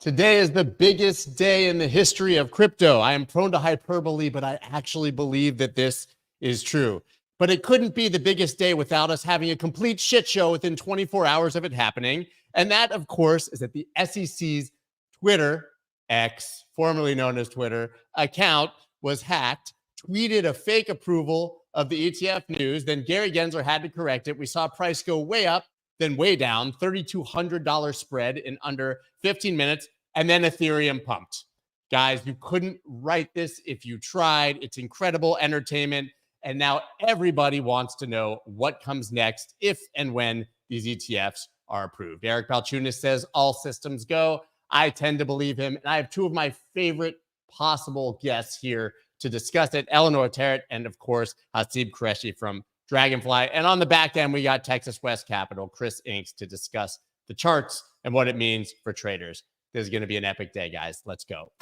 Today is the biggest day in the history of crypto. I am prone to hyperbole, but I actually believe that this is true. But it couldn't be the biggest day without us having a complete shit show within 24 hours of it happening. And that, of course, is that the SEC's Twitter, X, formerly known as Twitter, account was hacked, tweeted a fake approval of the ETF news. Then Gary Gensler had to correct it. We saw price go way up, then way down, $3,200 spread in under 15 minutes, and then Ethereum pumped. Guys, you couldn't write this if you tried. It's incredible entertainment, and now everybody wants to know what comes next if and when these ETFs are approved. Eric Balchunas says all systems go. I tend to believe him, and I have two of my favorite possible guests here to discuss it, Eleanor Terrett and, of course, Hasib Qureshi from Dragonfly. And on the back end, we got Texas West Capital, Chris Inks, to discuss the charts and what it means for traders. This is going to be an epic day, guys. Let's go.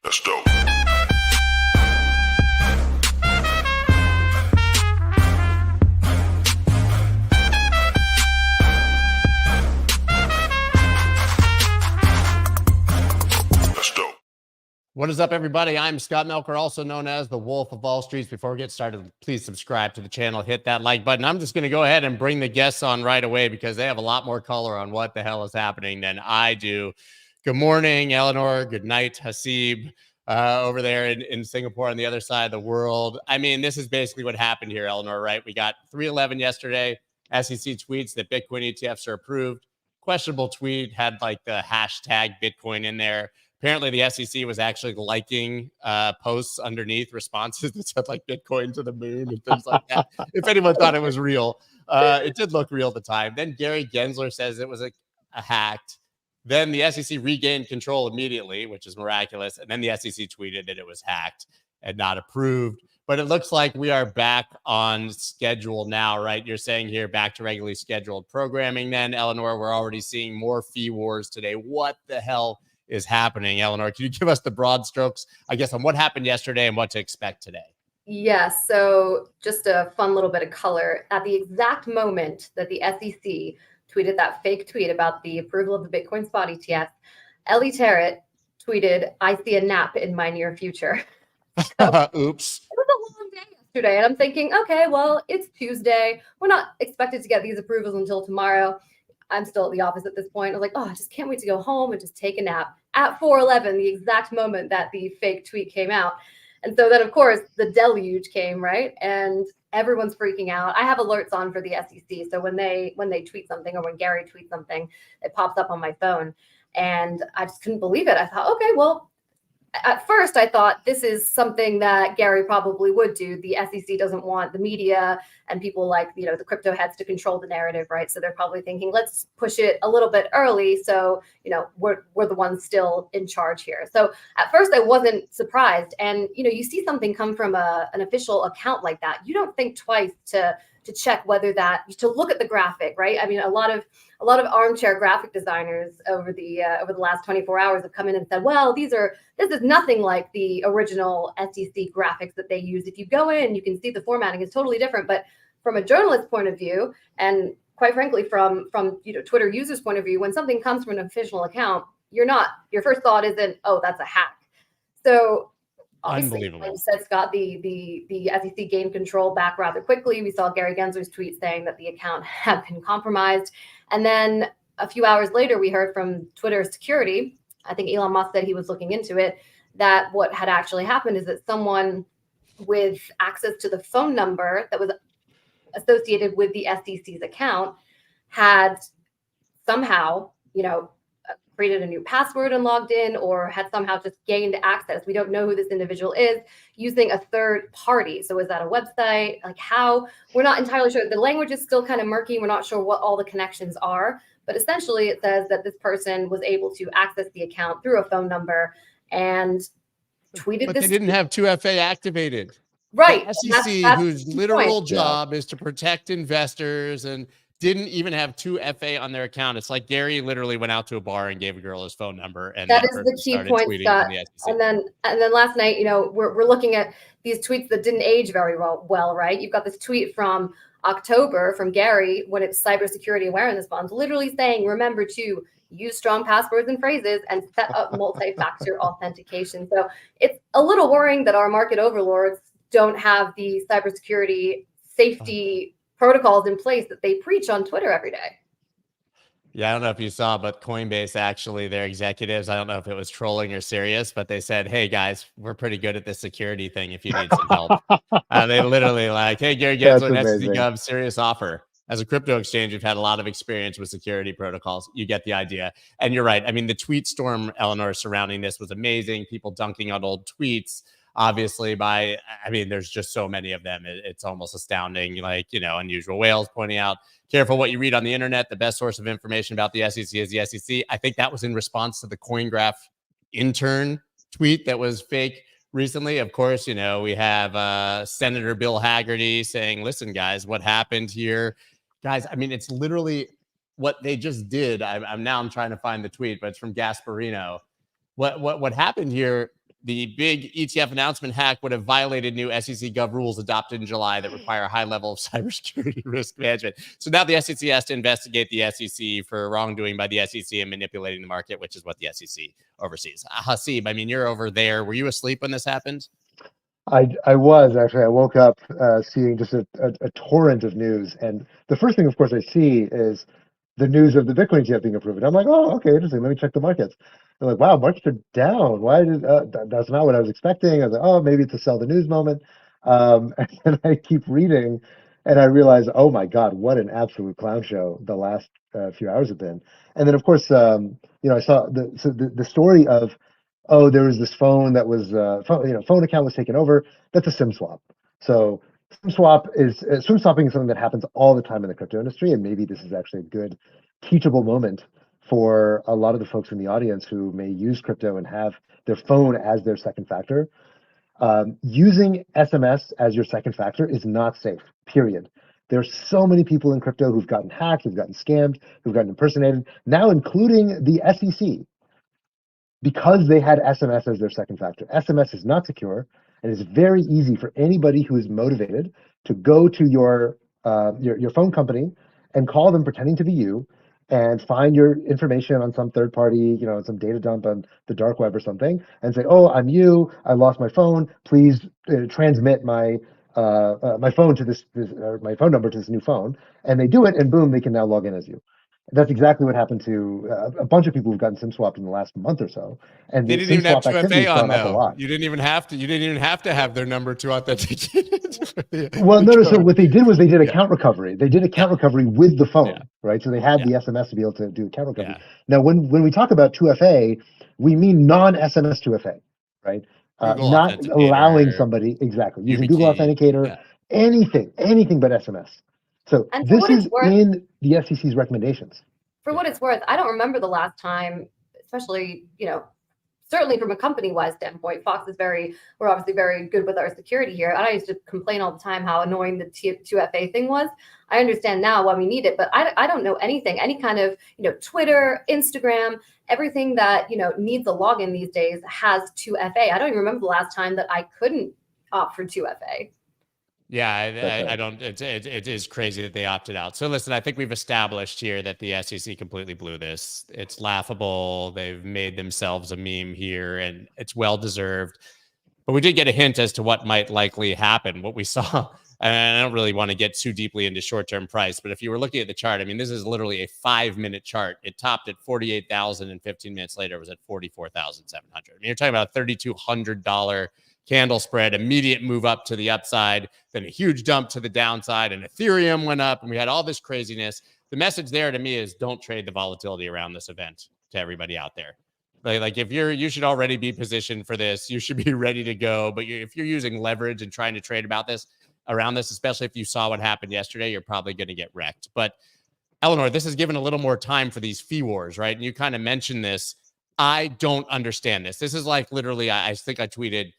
Let's go. What is up, everybody? I'm Scott Melker, also known as the Wolf of Wall Street. Before we get started, please subscribe to the channel, hit that like button. I'm just going to go ahead and bring the guests on right away because they have a lot more color on what the hell is happening than I do. Good morning, Eleanor. Good night, Hasib, over there in Singapore on the other side of the world. I mean, this is basically what happened here, Eleanor, right? We got 311 yesterday. SEC tweets that Bitcoin ETFs are approved. Questionable tweet, had like the hashtag Bitcoin in there. Apparently, the SEC was actually liking posts underneath responses that said like Bitcoin to the moon and things like that. If anyone thought it was real, it did look real at the time. Then Gary Gensler says it was a hacked. Then the SEC regained control immediately, which is miraculous. And then the SEC tweeted that it was hacked and not approved. But it looks like we are back on schedule now, right? You're saying here back to regularly scheduled programming. Then, Eleanor, we're already seeing more fee wars today. What the hell is happening? Eleanor, can you give us the broad strokes, I guess, on what happened yesterday and what to expect today? Yes. So just a fun little bit of color. At the exact moment that the SEC tweeted that fake tweet about the approval of the Bitcoin spot ETF, Ellie Terrett tweeted, "I see a nap in my near future." So, oops. It was a long day yesterday. And I'm thinking, okay, well, it's Tuesday. We're not expected to get these approvals until tomorrow. I'm still at the office at this point. I was like, oh, I just can't wait to go home and just take a nap at 4:11, the exact moment that the fake tweet came out. And so then, of course, the deluge came, right? And everyone's freaking out. I have alerts on for the SEC. So when they tweet something or when Gary tweets something, it pops up on my phone. And I just couldn't believe it. I thought, okay, well, at first I thought this is something that Gary probably would do. The SEC doesn't want the media and people like, you know, the crypto heads to control the narrative, right? So they're probably thinking, let's push it a little bit early. So, you know, we're the ones still in charge here. So at first I wasn't surprised. And, you know, you see something come from an official account like that, you don't think twice to check whether to look at the graphic, right? I mean, a lot of armchair graphic designers over the last 24 hours have come in and said, well, this is nothing like the original SEC graphics that they use. If you go in, you can see the formatting is totally different. But from a journalist point of view, and quite frankly, from Twitter users' point of view, when something comes from an official account, your first thought isn't, oh, that's a hack. So obviously, like you said, Scott, the SEC gained control back rather quickly. We saw Gary Gensler's tweet saying that the account had been compromised. And then a few hours later, we heard from Twitter security, I think Elon Musk said he was looking into it, that what had actually happened is that someone with access to the phone number that was associated with the SEC's account had somehow, created a new password and logged in, or had somehow just gained access. We don't know who this individual is, using a third party. So is that a website? Like how? We're not entirely sure. The language is still kind of murky. We're not sure what all the connections are, but essentially it says that this person was able to access the account through a phone number and tweeted but this. They didn't have 2FA activated. Right. The SEC, whose literal job is to protect investors, and didn't even have 2FA on their account. It's like Gary literally went out to a bar and gave a girl his phone number, and that is the key point, Scott. And then last night, we're looking at these tweets that didn't age very well, right? You've got this tweet from October from Gary when it's cybersecurity awareness bonds, literally saying, remember to use strong passwords and phrases, and set up multi-factor authentication. So it's a little worrying that our market overlords don't have the cybersecurity safety protocols in place that they preach on Twitter every day. Yeah, I don't know if you saw, but Coinbase actually, their executives, I don't know if it was trolling or serious, but they said, hey guys, we're pretty good at this security thing if you need some help. They literally like, hey, Gary Gensler and SEC Gov, serious offer. As a crypto exchange, we've had a lot of experience with security protocols. You get the idea. And you're right. I mean, the tweet storm, Eleanor, surrounding this was amazing. People dunking on old tweets. Obviously, there's just so many of them. It's almost astounding. Like, Unusual Whales pointing out, careful what you read on the internet. The best source of information about the SEC is the SEC. I think that was in response to the CoinGraph intern tweet that was fake recently. Of course, we have Senator Bill Haggerty saying, listen, guys, what happened here? Guys, I mean, it's literally what they just did. I'm trying to find the tweet, but it's from Gasparino. What happened here? The big ETF announcement hack would have violated new SEC Gov rules adopted in July that require a high level of cybersecurity risk management. So now the SEC has to investigate the SEC for wrongdoing by the SEC and manipulating the market, which is what the SEC oversees. Hasib, I mean, you're over there. Were you asleep when this happened? I was actually. I woke up seeing just a torrent of news. And the first thing, of course, I see is the news of the Bitcoin ETF being approved. I'm like, oh, okay, interesting. Let me check the markets. I'm like, wow, markets are down. Why did that's not what I was expecting. I was like, oh, maybe it's a sell the news moment. And then I keep reading, and I realize, oh my God, what an absolute clown show the last few hours have been. And then, of course, I saw the story of, oh, there was this phone that was phone account was taken over. That's a SIM swap. So SIM swapping is something that happens all the time in the crypto industry, and maybe this is actually a good teachable moment for a lot of the folks in the audience who may use crypto and have their phone as their second factor. Using SMS as your second factor is not safe, period. There's so many people in crypto who've gotten hacked, who've gotten scammed, who've gotten impersonated, now including the SEC, because they had SMS as their second factor. SMS is not secure, and it's very easy for anybody who is motivated to go to your phone company and call them pretending to be you and find your information on some third party, some data dump on the dark web or something, and say, oh, I'm you, I lost my phone, please transmit my phone to my phone number to this new phone. And they do it, and boom, they can now log in as you. That's exactly what happened to a bunch of people who've gotten SIM swapped in the last month or so. And they didn't even have 2FA on though. You didn't even have to have their number to authenticate it. Well, no. So what they did was they did account recovery. They did account recovery with the phone, right? So they had the SMS to be able to do account recovery. Now, when we talk about 2FA, we mean non-SMS 2FA, right? Not allowing somebody using Google Authenticator, anything but SMS. So this is in the SEC's recommendations. For what it's worth, I don't remember the last time, especially, certainly from a company-wide standpoint, we're obviously very good with our security here. And I used to complain all the time how annoying the 2FA thing was. I understand now why we need it, but I don't know anything, any kind of, Twitter, Instagram, everything that, needs a login these days has 2FA. I don't even remember the last time that I couldn't opt for 2FA. Yeah, I don't. It is crazy that they opted out. So listen, I think we've established here that the SEC completely blew this. It's laughable. They've made themselves a meme here, and it's well deserved. But we did get a hint as to what might likely happen. What we saw, and I don't really want to get too deeply into short-term price, but if you were looking at the chart, I mean, this is literally a 5-minute chart. It topped at 48,000, and 15 minutes later, it was at 44,700. I mean, you're talking about a $3,200 candle spread, immediate move up to the upside, then a huge dump to the downside, and Ethereum went up, and we had all this craziness. The message there to me is don't trade the volatility around this event to everybody out there. Like if you should already be positioned for this, you should be ready to go. But if you're using leverage and trying to trade around this, especially if you saw what happened yesterday, you're probably going to get wrecked. But Eleanor, this has given a little more time for these fee wars, right? And you kind of mentioned this. I don't understand this. This is like literally, I think I tweeted,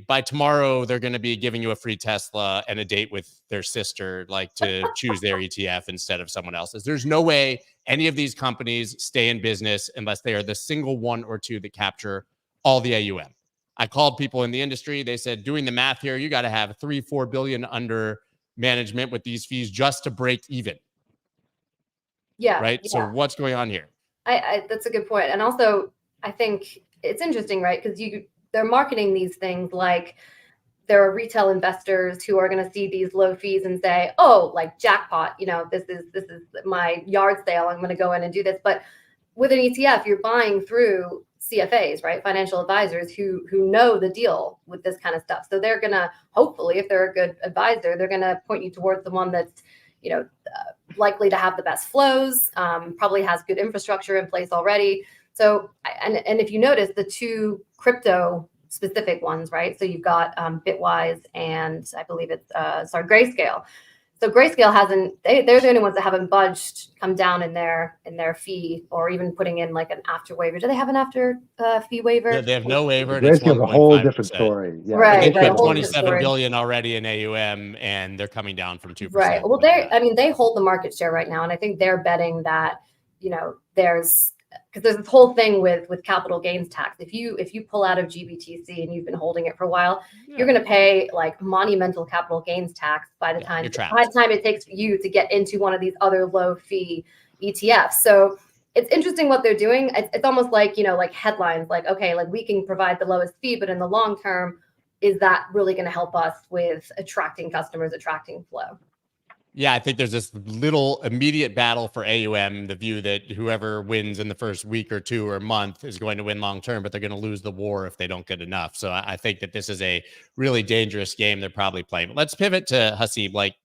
by tomorrow, they're going to be giving you a free Tesla and a date with their sister, like to choose their ETF instead of someone else's. There's no way any of these companies stay in business unless they are the single one or two that capture all the AUM. I called people in the industry. They said, doing the math here, you got to have 3-4 billion under management with these fees just to break even. Yeah. Right. Yeah. So what's going on here? That's a good point. And also, I think it's interesting, right? Because they're marketing these things like there are retail investors who are going to see these low fees and say, "Oh, like jackpot! This is my yard sale. I'm going to go in and do this." But with an ETF, you're buying through CFAs, right? Financial advisors who know the deal with this kind of stuff. So they're going to, hopefully, if they're a good advisor, they're going to point you towards the one that's, likely to have the best flows, probably has good infrastructure in place already. So, and if you notice the two crypto specific ones, right? So you've got Bitwise and I believe it's Grayscale. So Grayscale they're the only ones that haven't budged, come down in their fee, or even putting in like an after waiver. Do they have an after fee waiver? They have no waiver. Grayscale's a whole different story. Yeah. Right. They a put whole 27 billion already in AUM, and they're coming down from 2%. Right. Well, they hold the market share right now, and I think they're betting that because there's this whole thing with capital gains tax. If you pull out of GBTC and you've been holding it for a while, you're going to pay like monumental capital gains tax by the time it takes you to get into one of these other low fee ETFs. So it's interesting what they're doing. It's almost like like headlines, like, okay, like we can provide the lowest fee, but in the long term, is that really going to help us with attracting customers, attracting flow? Yeah, I think there's this little immediate battle for AUM, the view that whoever wins in the first week or two or month is going to win long term, but they're going to lose the war if they don't get enough. So I think that this is a really dangerous game they're probably playing. But let's pivot to Haseeb. Like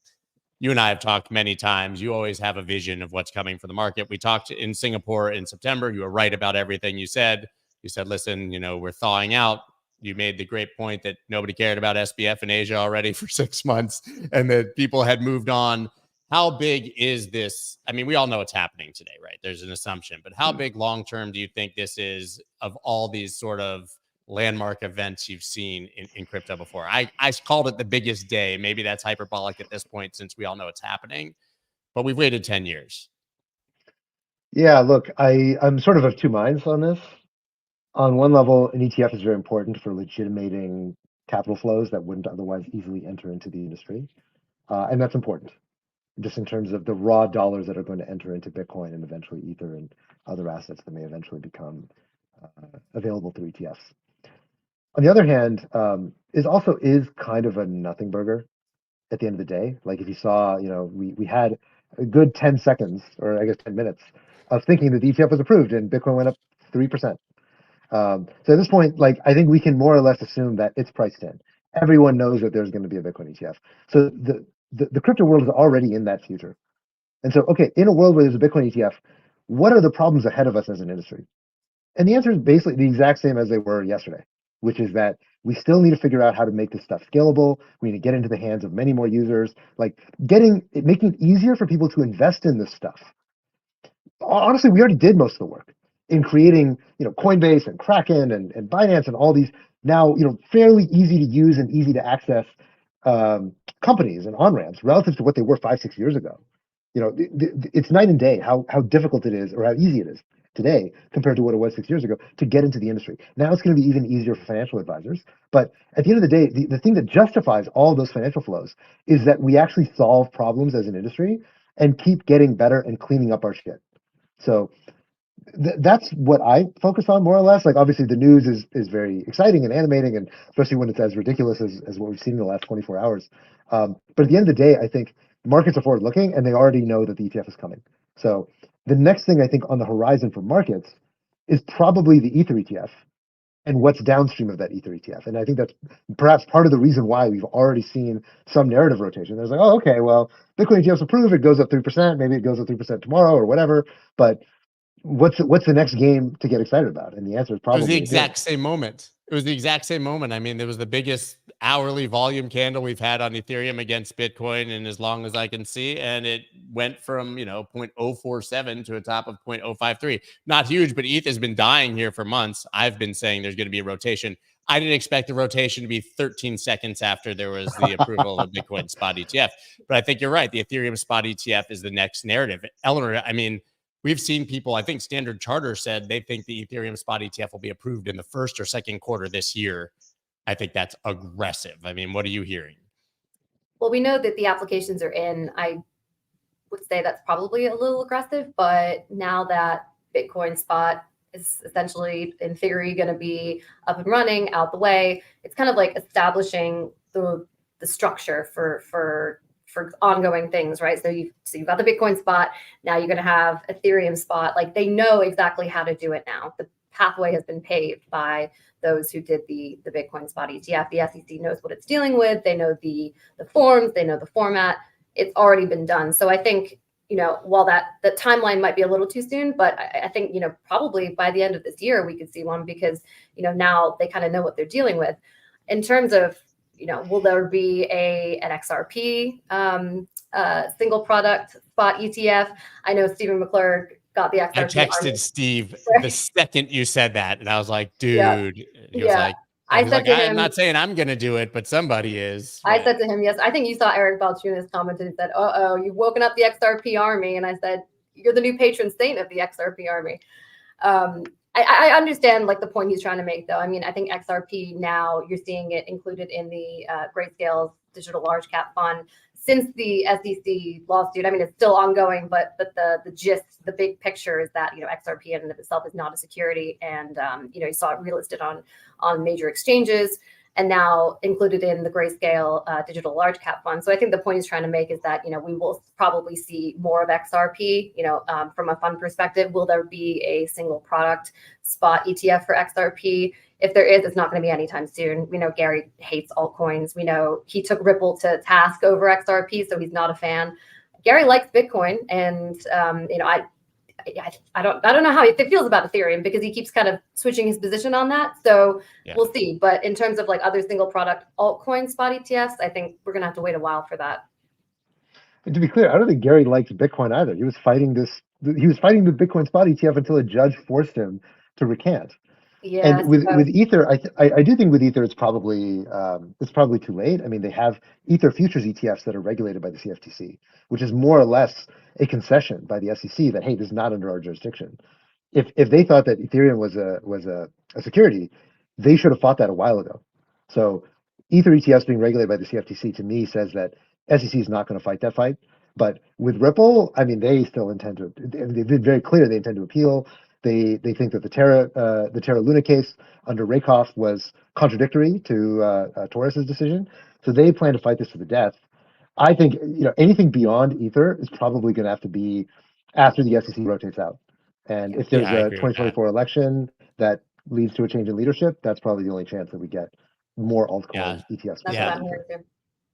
you and I have talked many times, you always have a vision of what's coming for the market. We talked in Singapore in September. You were right about everything you said. You said, listen, we're thawing out. You made the great point that nobody cared about SBF in Asia already for 6 months and that people had moved on. How big is this? I mean, we all know what's happening today, right? There's an assumption, but how big long-term do you think this is of all these sort of landmark events you've seen in crypto before? I called it the biggest day. Maybe that's hyperbolic at this point since we all know what's happening, but we've waited 10 years. Yeah, look, I'm sort of two minds on this. On one level, an ETF is very important for legitimating capital flows that wouldn't otherwise easily enter into the industry. And that's important, just in terms of the raw dollars that are going to enter into Bitcoin and eventually Ether and other assets that may eventually become available through ETFs. On the other hand, is kind of a nothing burger at the end of the day. Like if you saw, we had a good 10 seconds, or I guess 10 minutes, of thinking that the ETF was approved and Bitcoin went up 3%. So at this point, like I think we can more or less assume that it's priced in. Everyone knows that there's going to be a Bitcoin ETF. So the crypto world is already in that future. And so, okay, in a world where there's a Bitcoin ETF, what are the problems ahead of us as an industry? And the answer is basically the exact same as they were yesterday, which is that we still need to figure out how to make this stuff scalable. We need to get into the hands of many more users, like making it easier for people to invest in this stuff. Honestly, we already did most of the work in creating, Coinbase and Kraken and Binance and all these now, fairly easy to use and easy to access companies and on-ramps relative to what they were 5-6 years ago. It's night and day how difficult it is or how easy it is today compared to what it was 6 years ago to get into the industry. Now it's going to be even easier for financial advisors. But at the end of the day, the thing that justifies all of those financial flows is that we actually solve problems as an industry and keep getting better and cleaning up our shit. So that's what I focus on more or less. Like obviously the news is very exciting and animating, and especially when it's as ridiculous as what we've seen in the last 24 hours. But at the end of the day, I think markets are forward looking and they already know that the ETF is coming. So the next thing I think on the horizon for markets is probably the Ether ETF and what's downstream of that Ether ETF. And I think that's perhaps part of the reason why we've already seen some narrative rotation. There's like, oh, okay, well, Bitcoin ETF's approved, it goes up 3%, maybe it goes up 3% tomorrow or whatever. But what's the next game to get excited about? And the answer is probably it was the exact same moment. It was the exact same moment. I mean, there was the biggest hourly volume candle we've had on Ethereum against Bitcoin in as long as I can see. And it went from, 0.047 to a top of 0.053. Not huge, but ETH has been dying here for months. I've been saying there's going to be a rotation. I didn't expect the rotation to be 13 seconds after there was the approval of the Bitcoin spot ETF. But I think you're right. The Ethereum spot ETF is the next narrative. Eleanor, I mean, we've seen people, I think Standard Charter said they think the Ethereum spot ETF will be approved in the first or second quarter this year. I think that's aggressive. I mean, what are you hearing? Well, we know that the applications are in. I would say that's probably a little aggressive, but now that Bitcoin spot is essentially, in theory, going to be up and running, out the way. It's kind of like establishing the structure for ongoing things, right? So you've got the Bitcoin spot. Now you're going to have Ethereum spot. Like, they know exactly how to do it now. The pathway has been paved by those who did the Bitcoin spot ETF. The SEC knows what it's dealing with. They know the forms. They know the format. It's already been done. So I think, while the timeline might be a little too soon, but I think, probably by the end of this year, we could see one, because, now they kind of know what they're dealing with. In terms of, will there be an XRP single product spot ETF? I know Stephen McClure got the XRP. I texted Steve the second you said that, and I was like, dude, he was like, I said to him, I'm not saying I'm going to do it, but somebody is. I said to him, yes, I think you saw Eric Balchunas commented and said, uh-oh, you've woken up the XRP army. And I said, you're the new patron saint of the XRP army. I understand like the point he's trying to make, though. I mean, I think XRP now, you're seeing it included in the Grayscale's digital large cap fund since the SEC lawsuit. I mean, it's still ongoing, but the gist, the big picture is that, XRP in and of itself is not a security. And, you saw it relisted on major exchanges and now included in the Grayscale digital large cap fund. So I think the point he's trying to make is that, we will probably see more of XRP, from a fund perspective. Will there be a single product spot ETF for XRP? If there is, it's not going to be anytime soon. We know Gary hates altcoins. We know he took Ripple to task over XRP, so he's not a fan. Gary likes Bitcoin, and I don't know how he feels about Ethereum, because he keeps kind of switching his position on that. So we'll see. But in terms of like other single product altcoin spot ETFs, I think we're going to have to wait a while for that. And to be clear, I don't think Gary likes Bitcoin either. He was fighting the Bitcoin spot ETF until a judge forced him to recant. Yeah, and with Ether, I do think with Ether it's probably too late. I mean, they have Ether futures ETFs that are regulated by the CFTC, which is more or less a concession by the SEC that, hey, this is not under our jurisdiction. If they thought that Ethereum was a security, they should have fought that a while ago. So Ether ETFs being regulated by the CFTC, to me, says that SEC is not going to fight that fight. But with Ripple, I mean, they still intend to. They've been very clear they intend to appeal. They think that the Terra Luna case under Rakoff was contradictory to Torres's decision, so they plan to fight this to the death. I think anything beyond Ether is probably going to have to be after the SEC rotates out, and if there's a 2024 election that leads to a change in leadership, that's probably the only chance that we get more altcoin ETFs. That's what I'm hearing too.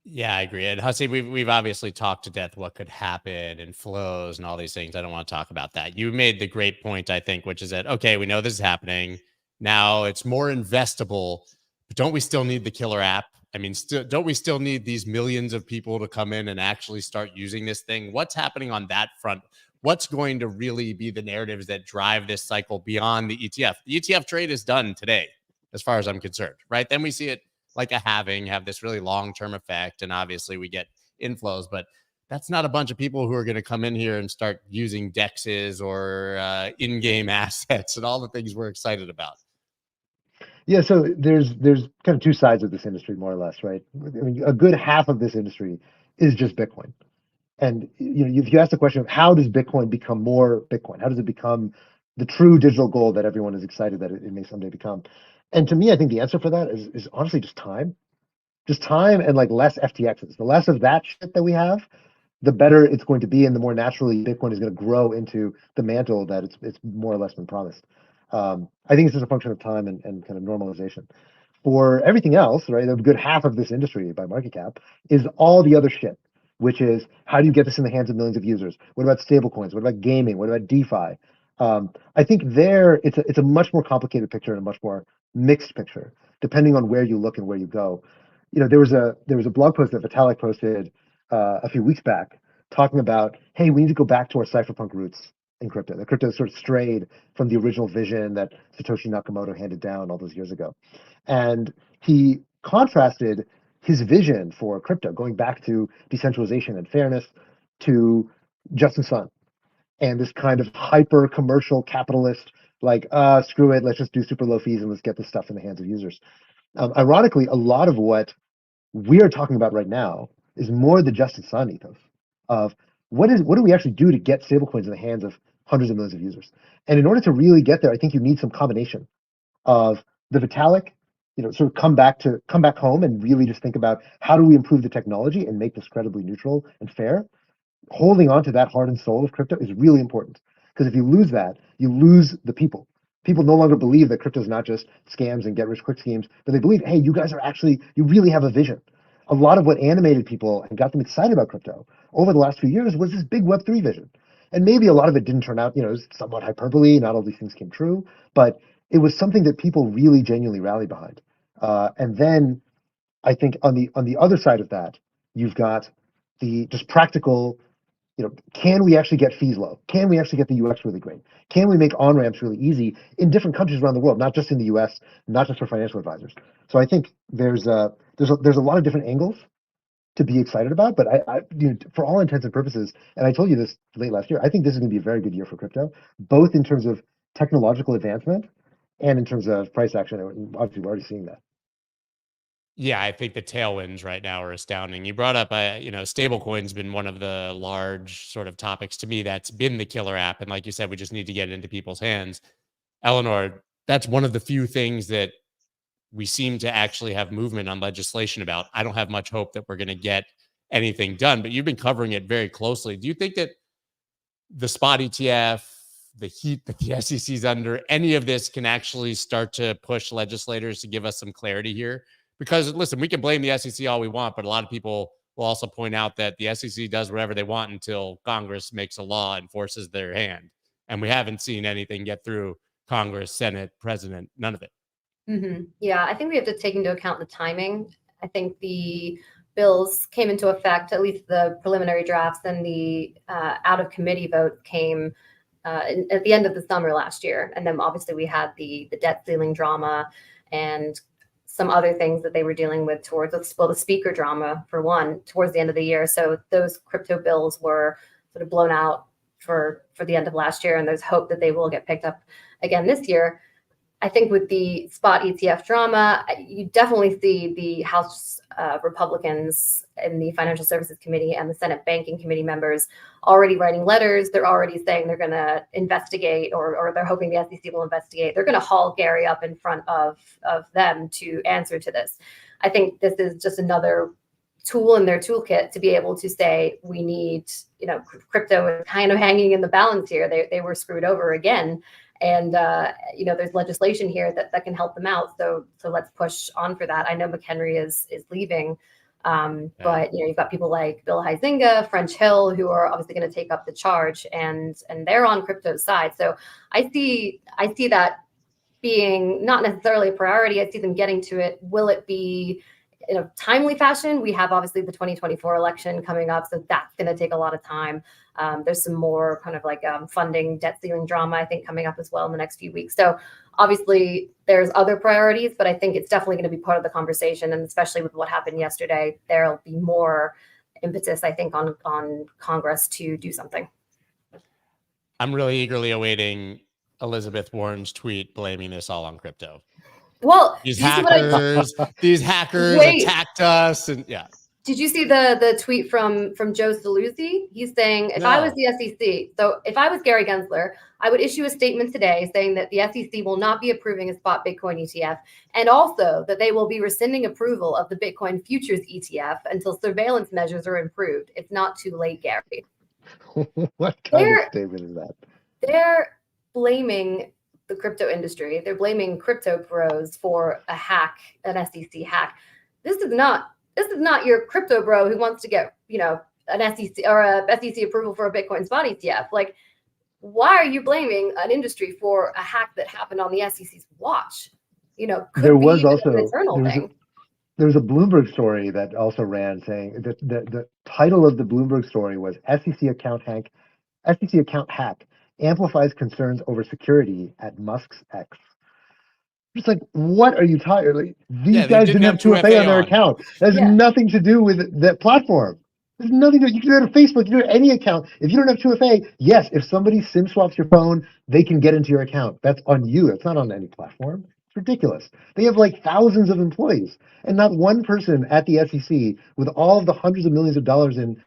Yeah, I agree. And Hussey, we've obviously talked to death what could happen and flows and all these things. I don't want to talk about that. You made the great point, I think, which is that, okay, we know this is happening. Now it's more investable, but don't we still need the killer app? I mean, don't we still need these millions of people to come in and actually start using this thing? What's happening on that front? What's going to really be the narratives that drive this cycle beyond the ETF? The ETF trade is done today, as far as I'm concerned, right? Then we see it like a have this really long-term effect. And obviously we get inflows, but that's not a bunch of people who are going to come in here and start using DEXs or in-game assets and all the things we're excited about. Yeah, so there's kind of two sides of this industry, more or less, right? I mean, a good half of this industry is just Bitcoin. And if you ask the question of how does Bitcoin become more Bitcoin, how does it become the true digital gold that everyone is excited that it may someday become? And to me, I think the answer for that is honestly just time and like less FTXs. The less of that shit that we have, the better it's going to be, and the more naturally Bitcoin is going to grow into the mantle that it's more or less been promised. I think it's just a function of time and kind of normalization. For everything else, right, a good half of this industry by market cap is all the other shit, which is how do you get this in the hands of millions of users? What about stablecoins? What about gaming? What about DeFi? I think it's a much more complicated picture and a much more mixed picture, depending on where you look and where you go. There was a blog post that Vitalik posted a few weeks back talking about, hey, we need to go back to our cypherpunk roots in crypto. The crypto sort of strayed from the original vision that Satoshi Nakamoto handed down all those years ago. And he contrasted his vision for crypto, going back to decentralization and fairness, to Justin Sun and this kind of hyper commercial capitalist, like, screw it, let's just do super low fees and let's get this stuff in the hands of users. Ironically, a lot of what we are talking about right now is more the Justin Sun ethos of what do we actually do to get stablecoins in the hands of hundreds of millions of users. And in order to really get there, I think you need some combination of the Vitalik, sort of come back home and really just think about how do we improve the technology and make this credibly neutral and fair. Holding on to that heart and soul of crypto is really important, because if you lose that, you lose the people. People no longer believe that crypto is not just scams and get rich quick schemes, but they believe, hey, you guys are actually, you really have a vision. A lot of what animated people and got them excited about crypto over the last few years was this big Web3 vision. And maybe a lot of it didn't turn out, it was somewhat hyperbole, not all these things came true, but it was something that people really genuinely rallied behind. And then I think on the other side of that, you've got the just practical, can we actually get fees low? Can we actually get the UX really great? Can we make on-ramps really easy in different countries around the world, not just in the US, not just for financial advisors? So I think there's a lot of different angles to be excited about, but I for all intents and purposes, and I told you this late last year, I think this is going to be a very good year for crypto, both in terms of technological advancement and in terms of price action. Obviously, we're already seeing that. Yeah, I think the tailwinds right now are astounding. You brought up, stablecoin's been one of the large sort of topics to me that's been the killer app. And like you said, we just need to get it into people's hands. Eleanor, that's one of the few things that we seem to actually have movement on legislation about. I don't have much hope that we're going to get anything done, but you've been covering it very closely. Do you think that the spot ETF, the heat that the SEC is under, any of this can actually start to push legislators to give us some clarity here? Because listen, we can blame the SEC all we want, but a lot of people will also point out that the SEC does whatever they want until Congress makes a law and forces their hand. And we haven't seen anything get through Congress, Senate, President, none of it. Yeah, I think we have to take into account the timing. I think the bills came into effect, at least the preliminary drafts, and the out of committee vote came at the end of the summer last year. And then obviously we had the debt ceiling drama and some other things that they were dealing with towards, the speaker drama for one, towards the end of the year. So those crypto bills were sort of blown out for the end of last year, and there's hope that they will get picked up again this year. I think with the spot ETF drama, you definitely see the House Republicans in the Financial Services Committee and the Senate Banking Committee members already writing letters. They're already saying they're going to investigate, or they're hoping the SEC will investigate. They're going to haul Gary up in front of them to answer to this. I think this is just another tool in their toolkit to be able to say, we need, crypto is kind of hanging in the balance here. They were screwed over again. And, there's legislation here that can help them out. So let's push on for that. I know McHenry is leaving, but, you've got people like Bill Huizenga, French Hill, who are obviously going to take up the charge, and they're on crypto's side. So I see that being not necessarily a priority. I see them getting to it. Will it be in a timely fashion? We have obviously the 2024 election coming up, so that's going to take a lot of time. There's some more kind of like funding, debt ceiling drama, I think, coming up as well in the next few weeks. So obviously there's other priorities, but I think it's definitely going to be part of the conversation. And especially with what happened yesterday, there'll be more impetus, I think, on Congress to do something. I'm really eagerly awaiting Elizabeth Warren's tweet blaming this all on crypto. Well, these hackers attacked us, and yeah. Did you see the tweet from Joe Saluzzi? He's saying, if I was the SEC, so if I was Gary Gensler, I would issue a statement today saying that the SEC will not be approving a spot Bitcoin ETF, and also that they will be rescinding approval of the Bitcoin futures ETF until surveillance measures are improved. It's not too late, Gary. What kind of statement is that? They're blaming the crypto industry. They're blaming crypto bros for a hack, an SEC hack. This is not your crypto bro who wants to get, an SEC or a SEC approval for a Bitcoin spot ETF. Like, why are you blaming an industry for a hack that happened on the SEC's watch? There was also an internal thing. There was a Bloomberg story that also ran saying that the title of the Bloomberg story was SEC account hack amplifies concerns over security at Musk's X. Just like, what are you talking? Like, these guys didn't have 2FA on their account. That has nothing to do with that platform. There's nothing to. You can do it on Facebook. You can do it on any account. If you don't have 2FA, yes, if somebody SIM swaps your phone, they can get into your account. That's on you. It's not on any platform. It's ridiculous. They have like thousands of employees, and not one person at the SEC with all of the hundreds of millions of dollars in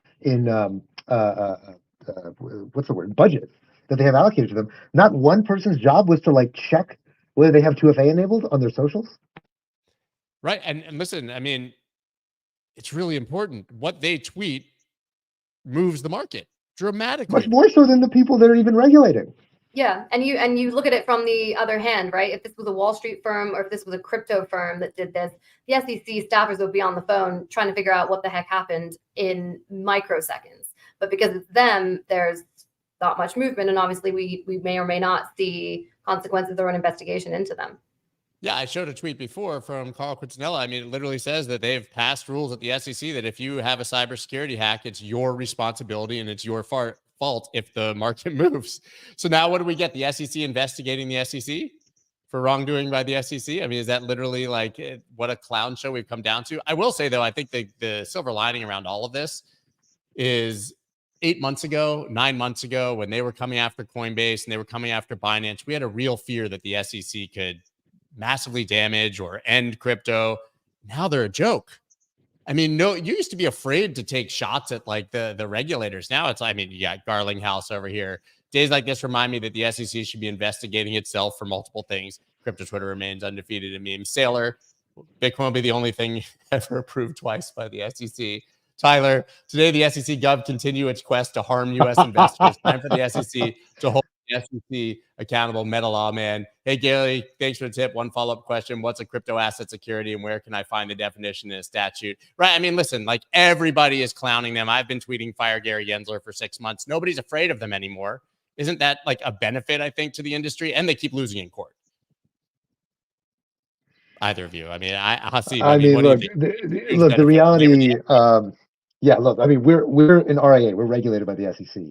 what's the word, budget, that they have allocated to them. Not one person's job was to like check whether they have 2FA enabled on their socials. Right. And listen, I mean, it's really important. What they tweet moves the market dramatically. Much more so than the people that are even regulating. Yeah, and you look at it from the other hand, right? If this was a Wall Street firm or if this was a crypto firm that did this, the SEC staffers would be on the phone trying to figure out what the heck happened in microseconds. But because it's them, there's not much movement, and obviously we may or may not see consequences or an investigation into them. Yeah, I showed a tweet before from Carl Quintanilla. I mean, it literally says that they've passed rules at the SEC that if you have a cybersecurity hack, it's your responsibility and it's your fault if the market moves. So now what do we get? The SEC investigating the SEC for wrongdoing by the SEC? I mean, is that literally like what a clown show we've come down to? I will say, though, I think the silver lining around all of this is 8 months ago, 9 months ago, when they were coming after Coinbase and they were coming after Binance, we had a real fear that the SEC could massively damage or end crypto. Now they're a joke. I mean, no, you used to be afraid to take shots at like the regulators. Now it's, I mean, you got Garlinghouse over here. Days like this remind me that the SEC should be investigating itself for multiple things. Crypto Twitter remains undefeated in memes. Sailor, Bitcoin will be the only thing ever approved twice by the SEC. Tyler, today the SEC Gov continue its quest to harm U.S. investors. Time for the SEC to hold the SEC accountable. Meta law, man. Hey, Gailey, thanks for the tip. One follow-up question. What's a crypto asset security and where can I find the definition in a statute? Right. I mean, listen, like everybody is clowning them. I've been tweeting fire Gary Gensler for 6 months. Nobody's afraid of them anymore. Isn't that like a benefit, I think, to the industry? And they keep losing in court. Either of you. I mean, I'll see. I mean, look, the reality, yeah, look, I mean, we're an RIA, we're regulated by the SEC.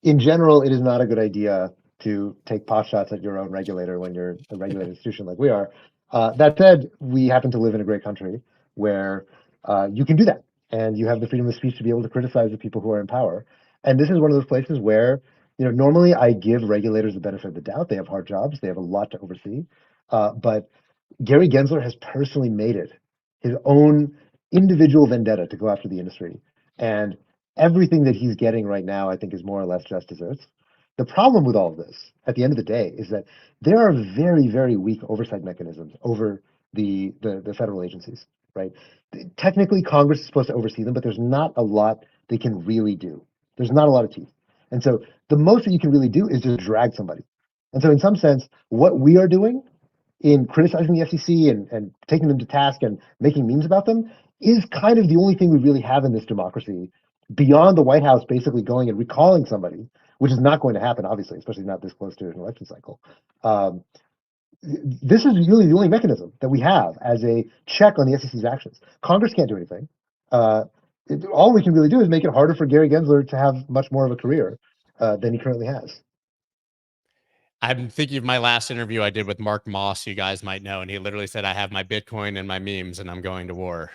In general, it is not a good idea to take pot shots at your own regulator when you're a regulated institution like we are. That said, we happen to live in a great country where you can do that, and you have the freedom of speech to be able to criticize the people who are in power. And this is one of those places where, you know, normally I give regulators the benefit of the doubt. They have hard jobs, they have a lot to oversee, but Gary Gensler has personally made it his own individual vendetta to go after the industry. And everything that he's getting right now, I think, is more or less just desserts. The problem with all of this, at the end of the day, is that there are very, very weak oversight mechanisms over the federal agencies, right? Technically, Congress is supposed to oversee them, but there's not a lot they can really do. There's not a lot of teeth. And so the most that you can really do is just drag somebody. And so in some sense, what we are doing in criticizing the SEC and taking them to task and making memes about them is kind of the only thing we really have in this democracy beyond the White House basically going and recalling somebody, which is not going to happen, obviously, especially not this close to an election cycle. This is really the only mechanism that we have as a check on the SEC's actions. Congress can't do anything. All we can really do is make it harder for Gary Gensler to have much more of a career than he currently has. I'm thinking of my last interview I did with Mark Moss, you guys might know, and he literally said, I have my Bitcoin and my memes and I'm going to war.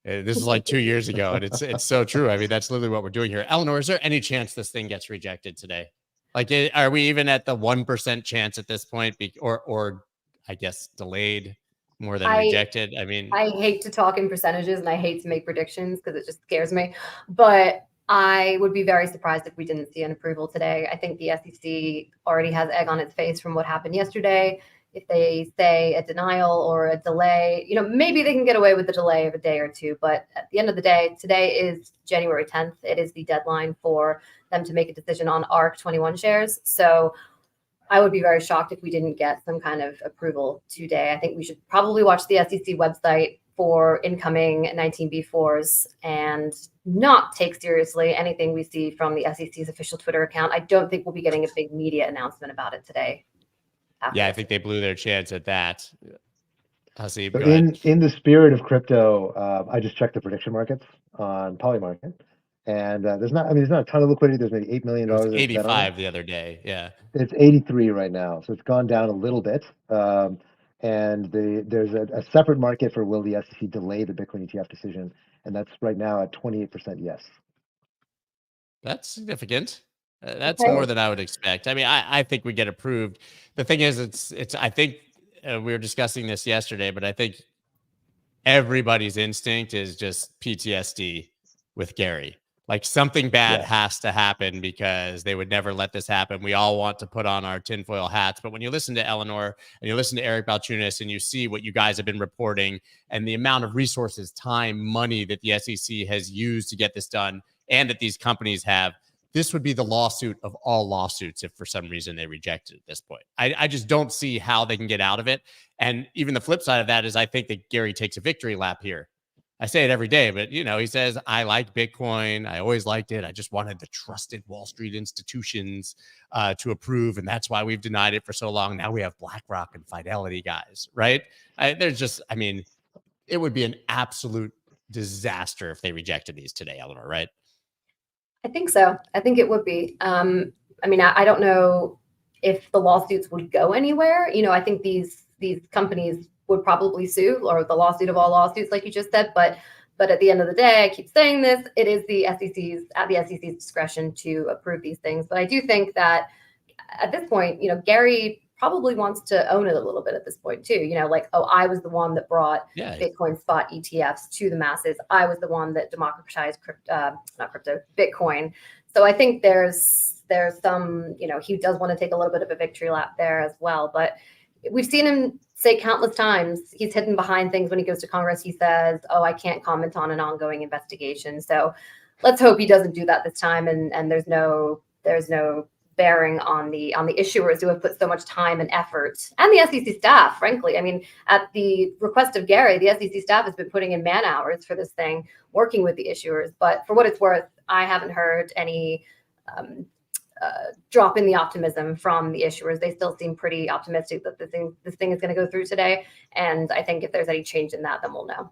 This is like 2 years ago, and it's so true. I mean, that's literally what we're doing here. Eleanor, is there any chance this thing gets rejected today? Like, are we even at the 1% chance at this point, or I guess delayed more than rejected? I mean, I hate to talk in percentages and I hate to make predictions because it just scares me, but I would be very surprised if we didn't see an approval today. I think the SEC already has egg on its face from what happened yesterday. If they say a denial or a delay, you know, maybe they can get away with the delay of a day or two. But at the end of the day, today is January 10th. It is the deadline for them to make a decision on ARC 21 shares. So I would be very shocked if we didn't get some kind of approval today. I think we should probably watch the SEC website for incoming 19B4s and not take seriously anything we see from the SEC's official Twitter account. I don't think we'll be getting a big media announcement about it today. Yeah, I think they blew their chance at that. Hasib, so in the spirit of crypto, I just checked the prediction markets on Polymarket, and there's not a ton of liquidity. There's maybe $8 million. It was 85 the other day. Yeah, it's 83 right now, so it's gone down a little bit. And there's a separate market for will the SEC delay the Bitcoin ETF decision, and that's right now at 28% yes. That's significant. That's more than I would expect. I mean, I think we get approved. The thing is, it's. I think we were discussing this yesterday, but I think everybody's instinct is just PTSD with Gary. Like something bad Yes. has to happen because they would never let this happen. We all want to put on our tinfoil hats. But when you listen to Eleanor and you listen to Eric Balchunas and you see what you guys have been reporting and the amount of resources, time, money that the SEC has used to get this done and that these companies have, this would be the lawsuit of all lawsuits if for some reason they reject it at this point. I just don't see how they can get out of it. And even the flip side of that is I think that Gary takes a victory lap here. I say it every day, but he says, I like Bitcoin. I always liked it. I just wanted the trusted Wall Street institutions to approve. And that's why we've denied it for so long. Now we have BlackRock and Fidelity guys, right? It would be an absolute disaster if they rejected these today, Eleanor, right? I think so. I think it would be. I don't know if the lawsuits would go anywhere. I think these companies would probably sue, or the lawsuit of all lawsuits, like you just said. But at the end of the day, I keep saying this, it is the SEC's discretion to approve these things. But I do think that at this point, Gary probably wants to own it a little bit at this point too. I was the one that brought Bitcoin spot ETFs to the masses. I was the one that democratized Bitcoin. So I think there's some, he does want to take a little bit of a victory lap there as well. But we've seen him say countless times, he's hidden behind things when he goes to Congress. He says, I can't comment on an ongoing investigation. So let's hope he doesn't do that this time. And there's no bearing on the issuers who have put so much time and effort, and the SEC staff, frankly. At the request of Gary, the SEC staff has been putting in man hours for this thing, working with the issuers. But for what it's worth, I haven't heard any drop in the optimism from the issuers. They still seem pretty optimistic that this thing is going to go through today. And I think if there's any change in that, then we'll know.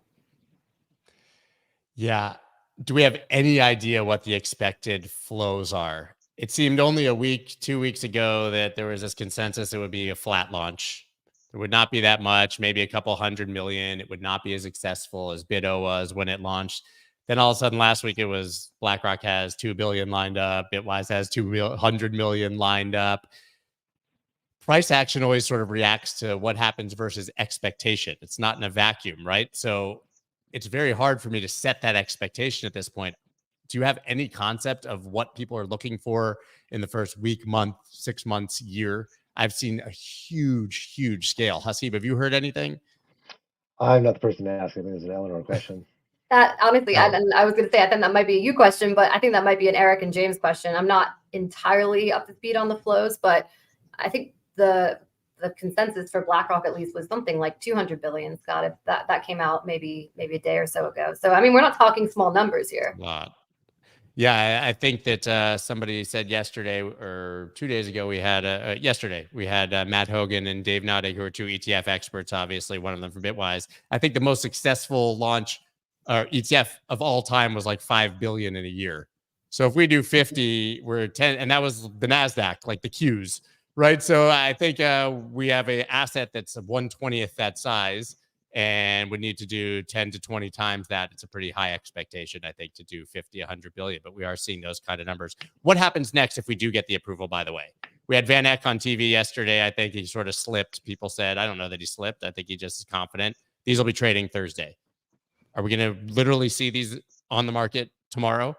Yeah. Do we have any idea what the expected flows are? It seemed only 2 weeks ago that there was this consensus it would be a flat launch. There would not be that much, maybe a couple $100 million. It would not be as successful as BitO was when it launched. Then all of a sudden last week it was BlackRock has $2 billion lined up. Bitwise has $200 million lined up. Price action always sort of reacts to what happens versus expectation. It's not in a vacuum, right? So it's very hard for me to set that expectation at this point. Do you have any concept of what people are looking for in the first week, month, 6 months, year? I've seen a huge, huge scale. Hasib, have you heard anything? I'm not the person to ask. I think it's an Eleanor question. That honestly, I was going to say, I think that might be a you question, but I think that might be an Eric and James question. I'm not entirely up to speed on the flows, but I think the consensus for BlackRock at least was something like 200 billion, Scott. If that came out maybe a day or so ago. So we're not talking small numbers here. A lot. Yeah, I think that somebody said yesterday or 2 days ago we had Matt Hogan and Dave Noddig, who are two ETF experts, obviously one of them from Bitwise. I think the most successful launch or ETF of all time was like 5 billion in a year. So if we do 50, we're 10, and that was the NASDAQ, like the Qs, right? So I think we have an asset that's 1/20th that size and would need to do 10 to 20 times that. It's a pretty high expectation, I think, to do 50, 100 billion, but we are seeing those kind of numbers. What happens next if we do get the approval, by the way? We had Van Eck on TV yesterday. I think he sort of slipped. People said, I don't know that he slipped. I think he just is confident. These will be trading Thursday. Are we going to literally see these on the market tomorrow?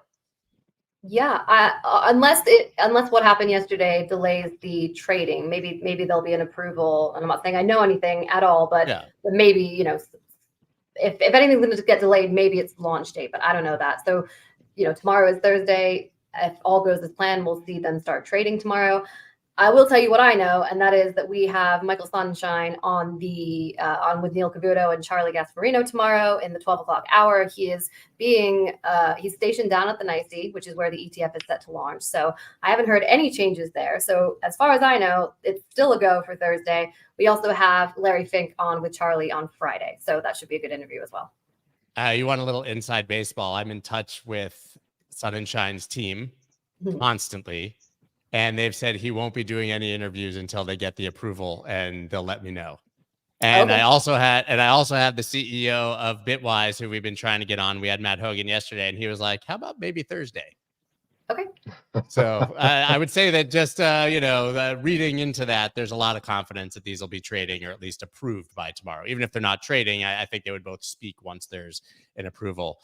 Yeah, unless what happened yesterday delays the trading, maybe there'll be an approval. And I'm not saying I know anything at all, but maybe if anything's going to get delayed, maybe it's launch date. But I don't know that. So tomorrow is Thursday. If all goes as planned, we'll see them start trading tomorrow. I will tell you what I know, and that is that we have Michael Sonnenschein on with Neil Cavuto and Charlie Gasparino tomorrow in the 12 o'clock hour. He is he's stationed down at the NYSE, which is where the ETF is set to launch. So I haven't heard any changes there. So as far as I know, it's still a go for Thursday. We also have Larry Fink on with Charlie on Friday. So that should be a good interview as well. You want a little inside baseball? I'm in touch with Sonnenschein's team constantly. And they've said he won't be doing any interviews until they get the approval, and they'll let me know. And I also had the CEO of Bitwise, who we've been trying to get on. We had Matt Hogan yesterday, and he was like, "How about maybe Thursday?" Okay. So I would say that just reading into that, there's a lot of confidence that these will be trading or at least approved by tomorrow. Even if they're not trading, I think they would both speak once there's an approval.